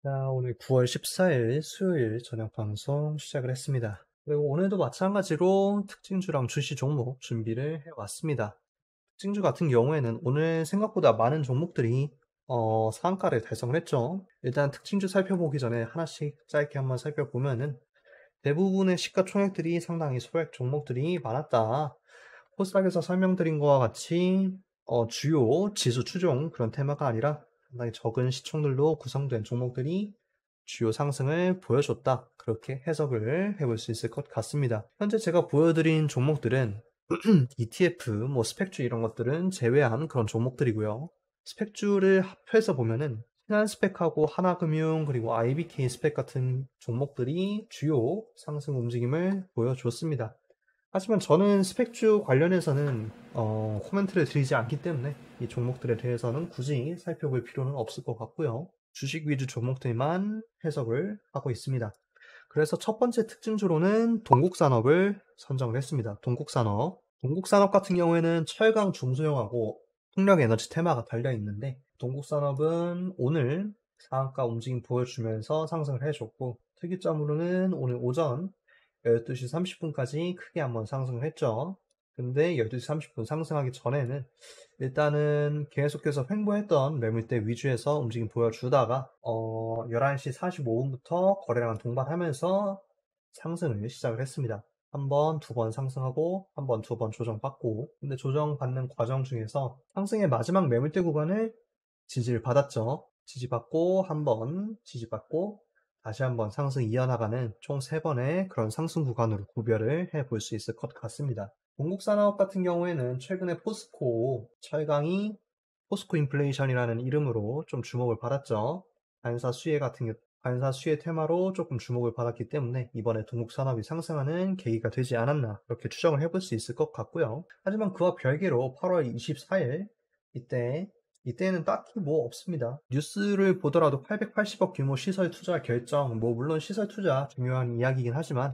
자, 오늘 9월 14일 수요일 저녁 방송 시작을 했습니다. 그리고 오늘도 마찬가지로 특징주랑 주시 종목 준비를 해왔습니다. 특징주 같은 경우에는 오늘 생각보다 많은 종목들이 상한가를 달성을 했죠. 일단 특징주 살펴보기 전에 하나씩 짧게 한번 살펴보면은 대부분의 시가총액들이 상당히 소액 종목들이 많았다. 코스닥에서 설명드린 것과 같이 주요 지수 추종 그런 테마가 아니라 상당히 적은 시총들로 구성된 종목들이 주요 상승을 보여줬다. 그렇게 해석을 해볼 수 있을 것 같습니다. 현재 제가 보여드린 종목들은 ETF, 스펙주 이런 것들은 제외한 그런 종목들이고요. 스펙주를 합해서 보면은 신한스펙하고 하나금융 그리고 IBK 스펙 같은 종목들이 주요 상승 움직임을 보여줬습니다. 하지만 저는 스펙주 관련해서는 코멘트를 드리지 않기 때문에 이 종목들에 대해서는 굳이 살펴볼 필요는 없을 것 같고요. 주식 위주 종목들만 해석을 하고 있습니다. 그래서 첫 번째 특징주로는 동국산업을 선정을 했습니다. 동국산업. 동국산업 같은 경우에는 철강 중소형하고 풍력에너지 테마가 달려 있는데 동국산업은 오늘 상한가 움직임 보여주면서 상승을 해줬고 특이점으로는 오늘 오전 12시 30분까지 크게 한번 상승을 했죠. 근데 12시 30분 상승하기 전에는 일단은 계속해서 횡보했던 매물대 위주에서 움직임 보여주다가 11시 45분부터 거래량 동반하면서 상승을 시작을 했습니다. 한 번, 두 번 상승하고 한 번, 두 번 조정받고 근데 조정받는 과정 중에서 상승의 마지막 매물대 구간을 지지를 받았죠. 지지받고 한 번, 지지받고 다시 한번 상승 이어나가는 총 3번의 그런 상승 구간으로 구별을 해볼 수 있을 것 같습니다. 동국산업 같은 경우에는 최근에 포스코 철강이 포스코 인플레이션이라는 이름으로 좀 주목을 받았죠. 반사 수혜 테마로 조금 주목을 받았기 때문에 이번에 동국산업이 상승하는 계기가 되지 않았나 그렇게 추정을 해볼 수 있을 것 같고요. 하지만 그와 별개로 8월 24일 이때는 딱히 뭐 없습니다. 뉴스를 보더라도 880억 규모 시설 투자 결정, 물론 시설 투자 중요한 이야기이긴 하지만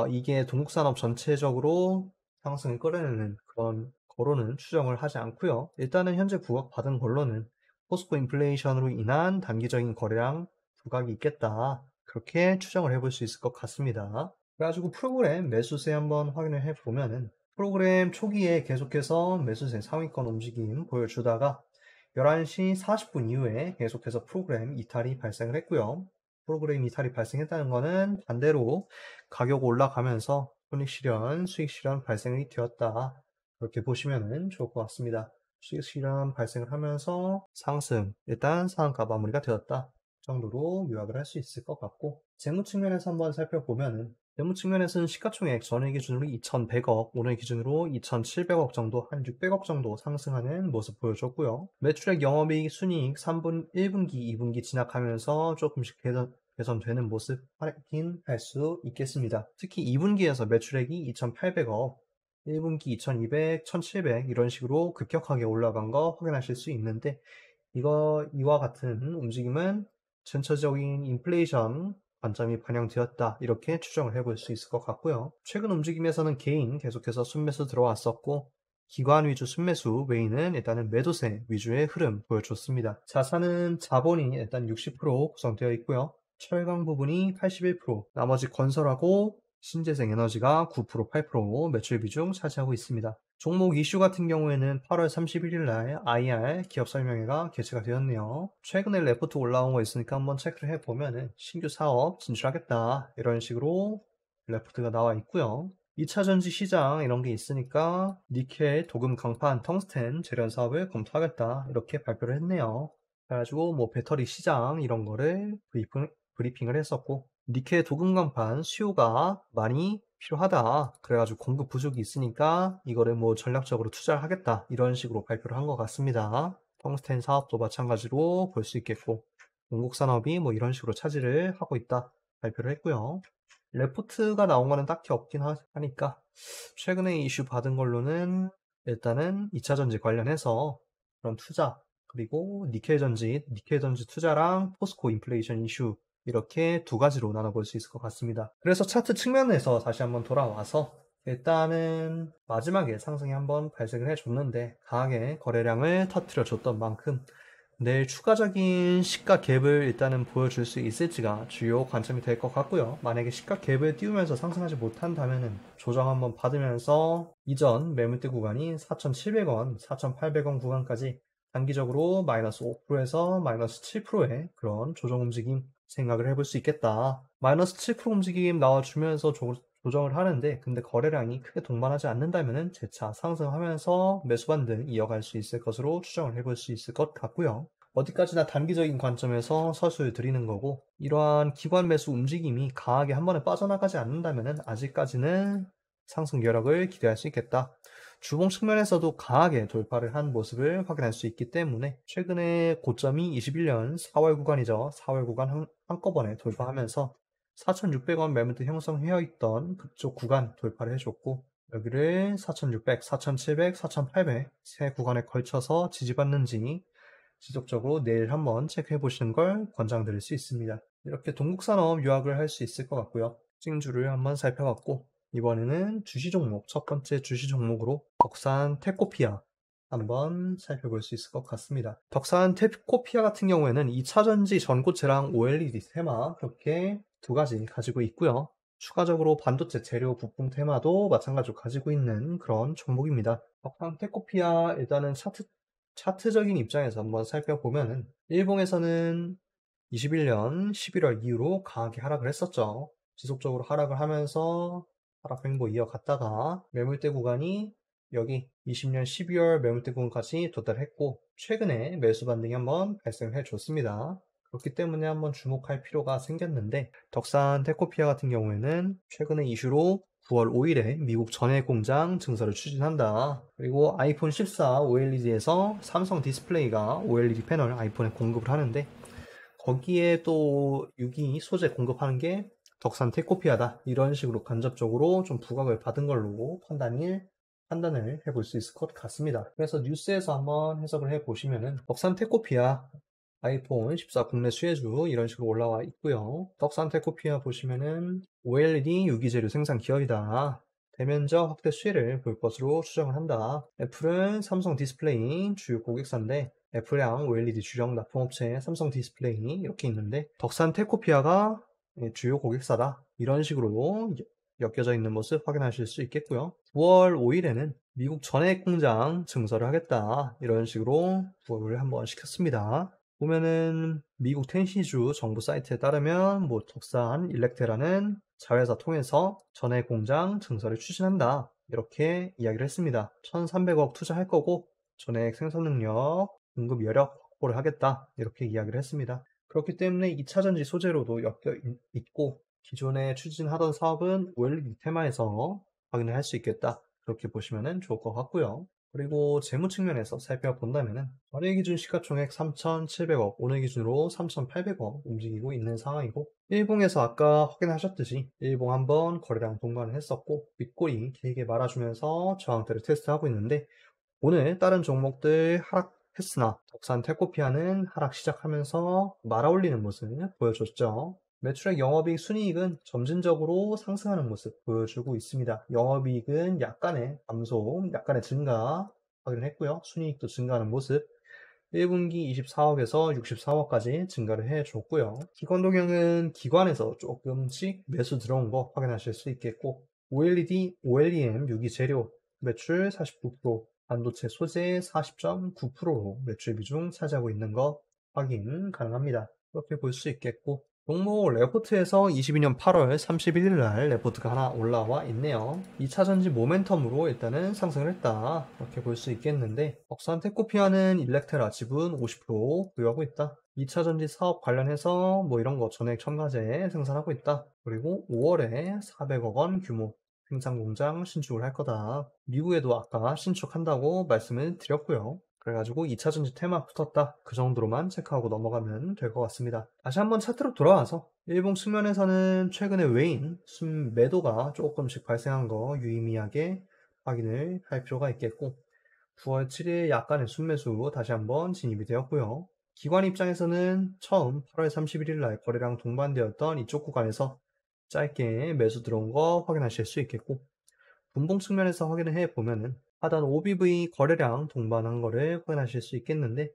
이게 동국산업 전체적으로 상승을 끌어내는 그런 거로는 추정을 하지 않고요. 일단은 현재 부각받은 걸로는 포스코 인플레이션으로 인한 단기적인 거래량 부각이 있겠다. 그렇게 추정을 해볼 수 있을 것 같습니다. 그래가지고 프로그램 매수세 한번 확인을 해보면은 프로그램 초기에 계속해서 매수세 상위권 움직임 보여주다가 11시 40분 이후에 계속해서 프로그램 이탈이 발생을 했고요. 프로그램 이탈이 발생했다는 것은 반대로 가격 올라가면서 손익 실현, 수익 실현 발생이 되었다. 그렇게 보시면 좋을 것 같습니다. 수익 실현 발생을 하면서 상승, 일단 상한가 마무리가 되었다. 정도로 요약을 할 수 있을 것 같고 재무 측면에서 한번 살펴보면은 재무 측면에서는 시가총액 전일 기준으로 2,100억, 오늘 기준으로 2,700억 정도, 한 600억 정도 상승하는 모습 보여줬고요. 매출액 영업이익 순이익 3분, 1분기, 2분기 지나가면서 조금씩 개선되는 모습 확인할 수 있겠습니다. 특히 2분기에서 매출액이 2,800억, 1분기 2,200, 1,700 이런 식으로 급격하게 올라간 거 확인하실 수 있는데 이와 같은 움직임은 전체적인 인플레이션 관점이 반영되었다. 이렇게 추정을 해볼 수 있을 것 같고요. 최근 움직임에서는 개인 계속해서 순매수 들어왔었고 기관 위주 순매수 외에는 일단은 매도세 위주의 흐름 보여줬습니다. 자산은 자본이 일단 60% 구성되어 있고요. 철강 부분이 81%, 나머지 건설하고 신재생 에너지가 9%, 8% 매출 비중 차지하고 있습니다. 종목 이슈 같은 경우에는 8월 31일 날 IR 기업 설명회가 개최가 되었네요. 최근에 레포트 올라온 거 있으니까 한번 체크를 해보면은 신규 사업 진출하겠다 이런 식으로 레포트가 나와 있고요. 2차 전지 시장 이런 게 있으니까 니켈, 도금, 강판, 텅스텐 재련 사업을 검토하겠다 이렇게 발표를 했네요. 그래가지고 배터리 시장 이런 거를 브리핑을 했었고 니켈 도금 강판 수요가 많이 필요하다. 그래가지고 공급 부족이 있으니까 이거를 전략적으로 투자를 하겠다. 이런 식으로 발표를 한 것 같습니다. 텅스텐 사업도 마찬가지로 볼 수 있겠고 공국산업이 이런 식으로 차지를 하고 있다. 발표를 했고요. 레포트가 나온 거는 딱히 없긴 하니까 최근에 이슈 받은 걸로는 일단은 2차전지 관련해서 그런 투자 그리고 니켈전지 투자랑 포스코 인플레이션 이슈 이렇게 두 가지로 나눠볼 수 있을 것 같습니다. 그래서 차트 측면에서 다시 한번 돌아와서 일단은 마지막에 상승이 한번 발생을 해줬는데 강하게 거래량을 터뜨려 줬던 만큼 내일 추가적인 시가 갭을 일단은 보여줄 수 있을지가 주요 관점이 될 것 같고요. 만약에 시가 갭을 띄우면서 상승하지 못한다면은 조정 한번 받으면서 이전 매물대 구간인 4,700원, 4,800원 구간까지 단기적으로 마이너스 5%에서 마이너스 7%의 그런 조정 움직임 생각을 해볼 수 있겠다. 마이너스 7% 움직임 나와주면서 조정을 하는데, 근데 거래량이 크게 동반하지 않는다면은 재차 상승하면서 매수 반등 이어갈 수 있을 것으로 추정을 해볼 수 있을 것 같고요. 어디까지나 단기적인 관점에서 설수를 드리는 거고, 이러한 기관 매수 움직임이 강하게 한 번에 빠져나가지 않는다면은 아직까지는 상승 여력을 기대할 수 있겠다. 주봉 측면에서도 강하게 돌파를 한 모습을 확인할 수 있기 때문에 최근에 고점이 21년 4월 구간이죠. 4월 구간 한꺼번에 돌파하면서 4,600원 매물대 형성되어 있던 그쪽 구간 돌파를 해줬고, 여기를 4,600, 4,700, 4,800 세 구간에 걸쳐서 지지받는지 지속적으로 내일 한번 체크해 보시는 걸 권장드릴 수 있습니다. 이렇게 동국산업 요약을 할 수 있을 것 같고요. 찡주를 한번 살펴봤고, 이번에는 주시 종목, 첫 번째 주시 종목으로 덕산 테코피아 한번 살펴볼 수 있을 것 같습니다. 덕산 테코피아 같은 경우에는 2차전지 전고체랑 OLED 테마 그렇게 두 가지 가지고 있고요. 추가적으로 반도체 재료 부품 테마도 마찬가지로 가지고 있는 그런 종목입니다. 덕산 테코피아 일단은 차트적인 입장에서 한번 살펴보면은 일봉에서는 21년 11월 이후로 강하게 하락을 했었죠. 지속적으로 하락을 하면서 하락 횡보 이어갔다가 매물대 구간이 여기 20년 12월 매물대 구간까지 도달했고, 최근에 매수 반등이 한번 발생해 줬습니다. 그렇기 때문에 한번 주목할 필요가 생겼는데, 덕산 테코피아 같은 경우에는 최근에 이슈로 9월 5일에 미국 전해 공장 증설을 추진한다. 그리고 아이폰 14 OLED에서 삼성 디스플레이가 OLED 패널 아이폰에 공급을 하는데, 거기에 또 유기 소재 공급하는 게 덕산 테코피아다. 이런 식으로 간접적으로 좀 부각을 받은 걸로 판단을 해볼 수 있을 것 같습니다. 그래서 뉴스에서 한번 해석을 해보시면은 덕산 테코피아 아이폰 14 국내 수혜주 이런 식으로 올라와 있고요. 덕산 테코피아 보시면은 OLED 유기재료 생산 기업이다. 대면적 확대 수혜를 볼 것으로 추정을 한다. 애플은 삼성 디스플레이 주요 고객사인데, 애플이랑 OLED 주력 납품업체 삼성 디스플레이 이렇게 있는데, 덕산 테코피아가 주요 고객사다. 이런 식으로 엮여져 있는 모습 확인하실 수 있겠고요. 9월 5일에는 미국 전해 공장 증설을 하겠다. 이런 식으로 부업을 한번 시켰습니다. 보면은 미국 텐시주 정부 사이트에 따르면 뭐 덕산 일렉테라는 자회사 통해서 전해 공장 증설을 추진한다. 이렇게 이야기를 했습니다. 1,300억 투자할 거고 전액 생산 능력, 공급 여력 확보를 하겠다. 이렇게 이야기를 했습니다. 그렇기 때문에 2차전지 소재로도 엮여 있고, 기존에 추진하던 사업은 OLED 테마에서 확인을 할 수 있겠다. 그렇게 보시면 좋을 것 같고요. 그리고 재무 측면에서 살펴본다면 거래 기준 시가총액 3,700억, 오늘 기준으로 3,800억 움직이고 있는 상황이고, 일봉에서 아까 확인하셨듯이 일봉 한번 거래량 동반을 했었고, 윗골이 길게 말아주면서 저항대를 테스트하고 있는데, 오늘 다른 종목들 하락했으나 덕산 테코피아는 하락 시작하면서 말아올리는 모습 보여줬죠. 매출액 영업이익 순이익은 점진적으로 상승하는 모습 보여주고 있습니다. 영업이익은 약간의 감소, 약간의 증가 확인했고요. 순이익도 증가하는 모습. 1분기 24억에서 64억까지 증가를 해줬고요. 기관 동향은 기관에서 조금씩 매수 들어온 거 확인하실 수 있겠고, OLED, OLEM 유기 재료 매출 49%, 반도체 소재 40.9%로 매출 비중 차지하고 있는 거 확인 가능합니다. 그렇게 볼 수 있겠고, 종목 레포트에서 22년 8월 31일 날 레포트가 하나 올라와 있네요. 2차전지 모멘텀으로 일단은 상승을 했다. 이렇게 볼 수 있겠는데, 덕산 테코피아는 일렉테라 지분 50% 보유하고 있다. 2차전지 사업 관련해서 뭐 이런 거 전액 첨가제 생산하고 있다. 그리고 5월에 400억 원 규모 생산 공장 신축을 할 거다. 미국에도 아까 신축한다고 말씀을 드렸고요. 그래가지고 2차전지 테마 붙었다. 그 정도로만 체크하고 넘어가면 될 것 같습니다. 다시 한번 차트로 돌아와서 일봉 측면에서는 최근에 외인 순매도가 조금씩 발생한 거 유의미하게 확인을 할 필요가 있겠고, 9월 7일 약간의 순매수 다시 한번 진입이 되었고요. 기관 입장에서는 처음 8월 31일 날 거래량 동반되었던 이쪽 구간에서 짧게 매수 들어온 거 확인하실 수 있겠고, 분봉 측면에서 확인을 해보면은 하단 OBV 거래량 동반한 거를 확인하실 수 있겠는데,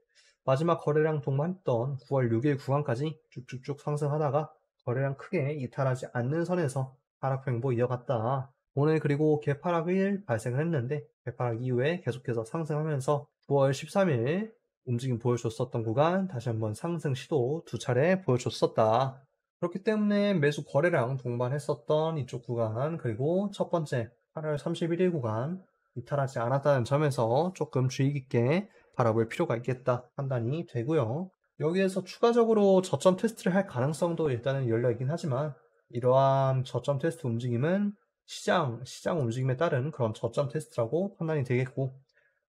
마지막 거래량 동반했던 9월 6일 구간까지 쭉쭉쭉 상승하다가 거래량 크게 이탈하지 않는 선에서 하락 횡보 이어갔다. 오늘 그리고 개파락일 발생을 했는데 개파락 이후에 계속해서 상승하면서 9월 13일 움직임 보여줬었던 구간 다시 한번 상승 시도 두 차례 보여줬었다. 그렇기 때문에 매수 거래량 동반했었던 이쪽 구간 그리고 첫 번째 8월 31일 구간 이탈하지 않았다는 점에서 조금 주의 깊게 바라볼 필요가 있겠다 판단이 되고요. 여기에서 추가적으로 저점 테스트를 할 가능성도 일단은 열려있긴 하지만 이러한 저점 테스트 움직임은 시장 움직임에 따른 그런 저점 테스트라고 판단이 되겠고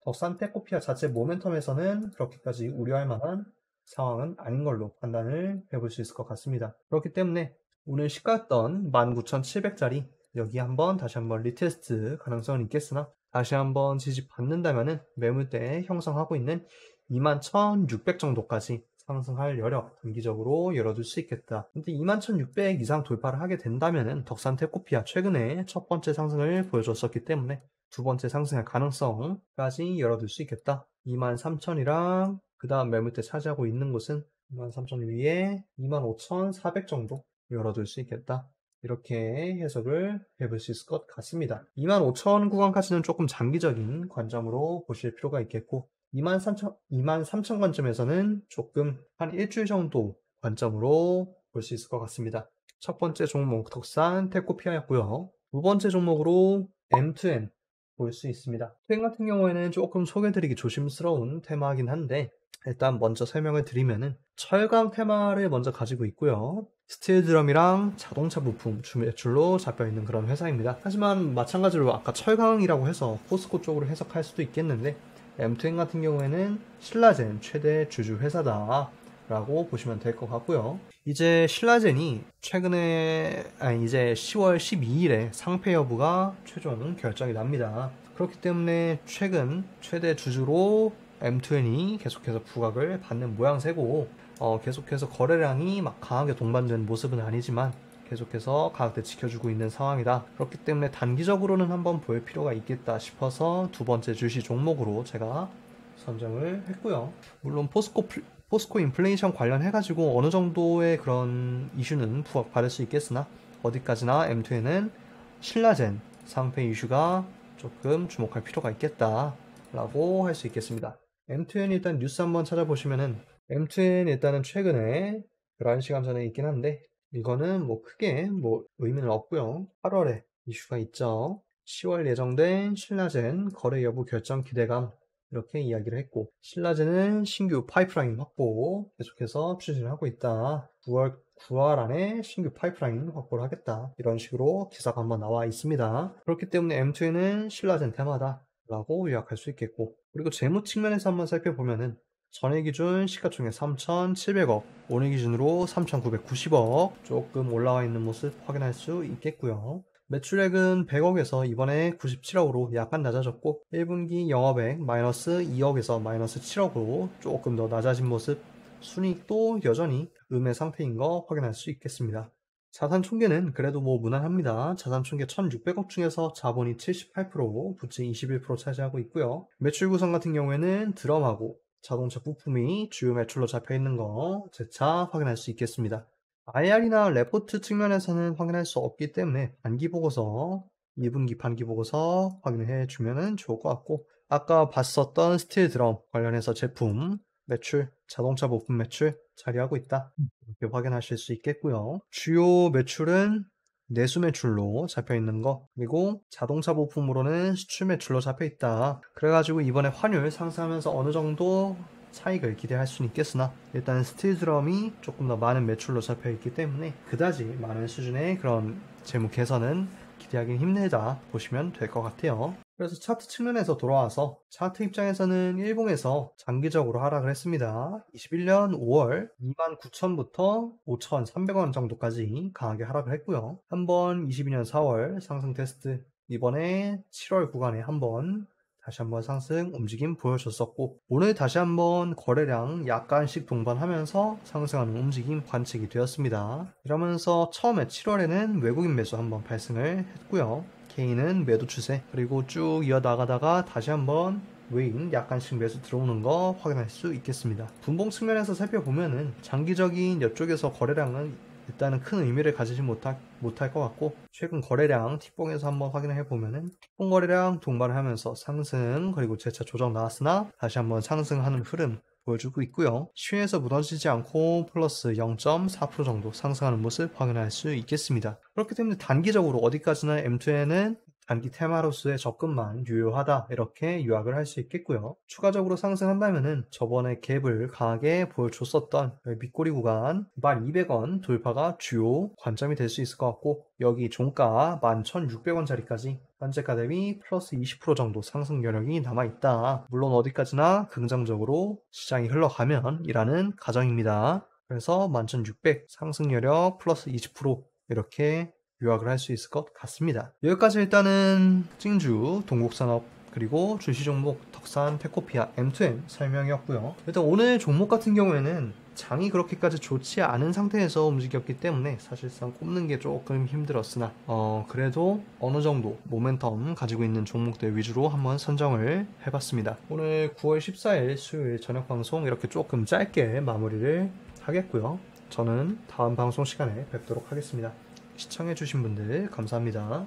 덕산 테코피아 자체 모멘텀에서는 그렇게까지 우려할 만한 상황은 아닌 걸로 판단을 해볼 수 있을 것 같습니다. 그렇기 때문에 오늘 시가였던 19,700짜리 여기 다시 한번 리테스트 가능성은 있겠으나 다시 한번 지지 받는다면은 매물대 형성하고 있는 21,600 정도까지 상승할 여력 단기적으로 열어둘 수 있겠다. 근데 21,600 이상 돌파를 하게 된다면은 덕산 테코피아 최근에 첫 번째 상승을 보여줬었기 때문에 두 번째 상승할 가능성까지 열어둘 수 있겠다. 23,000이랑 그 다음 매물대 차지하고 있는 곳은 23,000 위에 25,400 정도 열어둘 수 있겠다. 이렇게 해석을 해볼 수 있을 것 같습니다. 25,000 구간까지는 조금 장기적인 관점으로 보실 필요가 있겠고 23,000 관점에서는 조금 한 일주일 정도 관점으로 볼 수 있을 것 같습니다. 첫 번째 종목 덕산 테코피아였고요. 두 번째 종목으로 M2N 볼 수 있습니다. M2N 같은 경우에는 조금 소개드리기 조심스러운 테마이긴 한데 일단 먼저 설명을 드리면은 철강 테마를 먼저 가지고 있고요. 스틸 드럼이랑 자동차 부품 매출로 잡혀있는 그런 회사입니다. 하지만 마찬가지로 아까 철강이라고 해서 포스코 쪽으로 해석할 수도 있겠는데 M2N 같은 경우에는 신라젠 최대 주주 회사다 라고 보시면 될 것 같고요. 이제 신라젠이 이제 10월 12일에 상패 여부가 최종 결정이 납니다. 그렇기 때문에 최근 최대 주주로 M2N이 계속해서 부각을 받는 모양새고 계속해서 거래량이 막 강하게 동반된 모습은 아니지만 계속해서 가격대 지켜주고 있는 상황이다. 그렇기 때문에 단기적으로는 한번 볼 필요가 있겠다 싶어서 두 번째 주시 종목으로 제가 선정을 했고요. 물론 포스코 인플레이션 관련해가지고 어느 정도의 그런 이슈는 부각받을 수 있겠으나 어디까지나 M2N은 신라젠 상패 이슈가 조금 주목할 필요가 있겠다 라고 할 수 있겠습니다. M2N 일단 뉴스 한번 찾아보시면은 M2N 일단은 최근에 11시간 전에 있긴 한데 이거는 크게 의미는 없고요. 8월에 이슈가 있죠. 10월 예정된 신라젠 거래 여부 결정 기대감 이렇게 이야기를 했고 신라젠은 신규 파이프라인 확보 계속해서 추진을 하고 있다. 9월 안에 신규 파이프라인 확보를 하겠다. 이런 식으로 기사가 한번 나와 있습니다. 그렇기 때문에 M2N은 신라젠 테마다 라고 요약할 수 있겠고 그리고 재무 측면에서 한번 살펴보면은 전일 기준 시가총액 3,700억, 오늘 기준으로 3,990억 조금 올라와 있는 모습 확인할 수 있겠고요. 매출액은 100억에서 이번에 97억으로 약간 낮아졌고 1분기 영업액 마이너스 2억에서 마이너스 7억으로 조금 더 낮아진 모습 순이익도 여전히 음의 상태인 거 확인할 수 있겠습니다. 자산 총계는 그래도 무난합니다. 자산 총계 1,600억 중에서 자본이 78%, 부채 21% 차지하고 있고요. 매출 구성 같은 경우에는 드럼하고 자동차 부품이 주요 매출로 잡혀있는 거 재차 확인할 수 있겠습니다. IR이나 레포트 측면에서는 확인할 수 없기 때문에 반기보고서, 2분기 반기보고서 확인해 주면 좋을 것 같고 아까 봤었던 스틸 드럼 관련해서 제품 매출, 자동차 부품 매출 자리하고 있다. 이렇게 확인하실 수 있겠고요. 주요 매출은 내수 매출로 잡혀있는 거 그리고 자동차 부품으로는 수출 매출로 잡혀있다. 그래가지고 이번에 환율 상승하면서 어느 정도 차익을 기대할 수는 있겠으나 일단 스틸 드럼이 조금 더 많은 매출로 잡혀있기 때문에 그다지 많은 수준의 그런 재무 개선은 기대하기는 힘들다 보시면 될 것 같아요. 그래서 차트 측면에서 돌아와서 차트 입장에서는 일봉에서 장기적으로 하락을 했습니다. 21년 5월 29,000부터 5,300원 정도까지 강하게 하락을 했고요. 한번 22년 4월 상승 테스트 이번에 7월 구간에 다시 한번 상승 움직임 보여줬었고 오늘 다시 한번 거래량 약간씩 동반하면서 상승하는 움직임 관측이 되었습니다. 이러면서 처음에 7월에는 외국인 매수 한번 발생을 했고요. 개인은 매도 추세 그리고 쭉 이어나가다가 다시 한번 외인 약간씩 매수 들어오는 거 확인할 수 있겠습니다. 분봉 측면에서 살펴보면은 장기적인 이쪽에서 거래량은 일단은 큰 의미를 가지지 못할 것 같고, 최근 거래량 틱봉에서 한번 확인해 보면은 틱봉 거래량 동반을 하면서 상승 그리고 재차 조정 나왔으나 다시 한번 상승하는 흐름 보여주고 있고요. 시에서 무너지지 않고 플러스 0.4% 정도 상승하는 모습 확인할 수 있겠습니다. 그렇기 때문에 단기적으로 어디까지나 M2에는 단기 테마로서의 접근만 유효하다, 이렇게 요약을 할 수 있겠고요. 추가적으로 상승한다면은 저번에 갭을 강하게 보여줬었던 밑꼬리 구간 12,200원 돌파가 주요 관점이 될 수 있을 것 같고, 여기 종가 11,600원짜리까지 현재가 대비 플러스 20% 정도 상승 여력이 남아있다. 물론 어디까지나 긍정적으로 시장이 흘러가면 이라는 가정입니다. 그래서 11,600 상승 여력 플러스 20% 이렇게 요약을 할 수 있을 것 같습니다. 여기까지 일단은 특징주, 동국산업, 그리고 주시 종목 덕산, 페코피아, M2M 설명이었고요. 일단 오늘 종목 같은 경우에는 장이 그렇게까지 좋지 않은 상태에서 움직였기 때문에 사실상 꼽는 게 조금 힘들었으나 그래도 어느 정도 모멘텀 가지고 있는 종목들 위주로 한번 선정을 해봤습니다. 오늘 9월 14일 수요일 저녁 방송 이렇게 조금 짧게 마무리를 하겠고요. 저는 다음 방송 시간에 뵙도록 하겠습니다. 시청해주신 분들 감사합니다.